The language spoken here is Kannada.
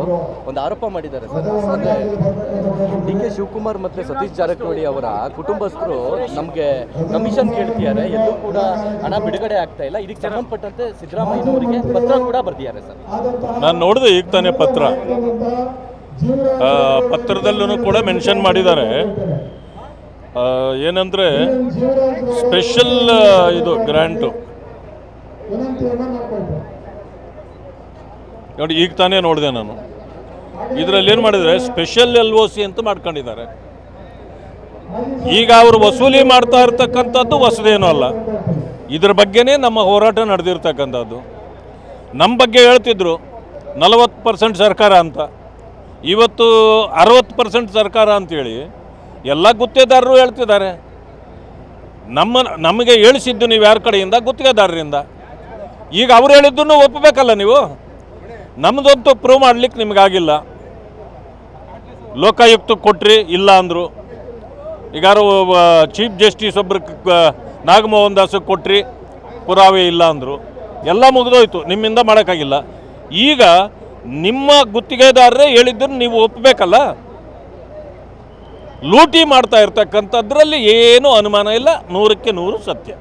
ಒಂದು ಆರೋಪ ಮಾಡಿದ್ದಾರೆ ಸರ್. ಅಂದರೆ ಡಿ ಕೆ ಶಿವಕುಮಾರ್ ಮತ್ತು ಸತೀಶ್ ಜಾರಕಿಹೊಳಿ ಅವರ ಕುಟುಂಬಸ್ಥರು ನಮಗೆ ಕಮಿಷನ್ ಕೇಳ್ತಿದ್ದಾರೆ, ಎಲ್ಲೂ ಕೂಡ ಹಣ ಬಿಡುಗಡೆ ಆಗ್ತಾ ಇಲ್ಲ. ಇದಕ್ಕೆ ಸಂಬಂಧಪಟ್ಟಂತೆ ಸಿದ್ದರಾಮಯ್ಯನವರಿಗೆ ಪತ್ರ ಕೂಡ ಬರ್ದಿದ್ದಾರೆ ಸರ್. ನಾನು ನೋಡಿದೆ ಈಗ ತಾನೇ ಪತ್ರದಲ್ಲೂ ಕೂಡ ಮೆನ್ಷನ್ ಮಾಡಿದ್ದಾರೆ. ಏನಂದರೆ ಸ್ಪೆಷಲ್ ಇದು ಗ್ರ್ಯಾಂಟು ನೋಡಿ ಈಗ ತಾನೇ ನೋಡಿದೆ ನಾನು. ಇದರಲ್ಲಿ ಏನು ಮಾಡಿದರೆ ಸ್ಪೆಷಲ್ LOC ಅಂತ ಮಾಡ್ಕೊಂಡಿದ್ದಾರೆ. ಈಗ ಅವರು ವಸೂಲಿ ಮಾಡ್ತಾ ಇರ್ತಕ್ಕಂಥದ್ದು ಹೊಸದೇನೂ ಅಲ್ಲ, ಇದ್ರ ಬಗ್ಗೆನೇ ನಮ್ಮ ಹೋರಾಟ ನಡೆದಿರ್ತಕ್ಕಂಥದ್ದು. ನಮ್ಮ ಬಗ್ಗೆ ಹೇಳ್ತಿದ್ರು 40% ಸರ್ಕಾರ ಅಂತ, ಇವತ್ತು 60% ಸರ್ಕಾರ ಅಂತೇಳಿ ಎಲ್ಲ ಗುತ್ತೇದಾರರು ಹೇಳ್ತಿದ್ದಾರೆ. ನಮಗೆ ಹೇಳಿಸಿದ್ದು ನೀವು ಯಾರ ಕಡೆಯಿಂದ? ಗುತ್ತಿಗೆದಾರರಿಂದ. ಈಗ ಅವ್ರು ಹೇಳಿದ್ದನ್ನು ಒಪ್ಪಬೇಕಲ್ಲ ನೀವು. ನಮ್ಮದಂತೂ ಪ್ರೂವ್ ಮಾಡಲಿಕ್ಕೆ ನಿಮಗಾಗಿಲ್ಲ. ಲೋಕಾಯುಕ್ತ ಕೊಟ್ರಿ, ಇಲ್ಲ ಅಂದರು. ಈಗಾರು ಚೀಫ್ ಜಸ್ಟಿಸ್ ಒಬ್ಬರು ನಾಗಮೋಹನ್ ದಾಸ್ ಕೊಟ್ರಿ, ಪುರಾವೆ ಇಲ್ಲ ಅಂದರು. ಎಲ್ಲ ಮುಗಿದೋಯ್ತು, ನಿಮ್ಮಿಂದ ಮಾಡೋಕ್ಕಾಗಿಲ್ಲ. ಈಗ ನಿಮ್ಮ ಗುತ್ತಿಗೆದಾರರೇ ಹೇಳಿದ್ದನ್ನು ನೀವು ಒಪ್ಪಬೇಕಲ್ಲ. ಲೂಟಿ ಮಾಡ್ತಾ ಇರ್ತಕ್ಕಂಥದ್ರಲ್ಲಿ ಏನೂ ಅನುಮಾನ ಇಲ್ಲ, 100ಕ್ಕೆ 100 ಸತ್ಯ.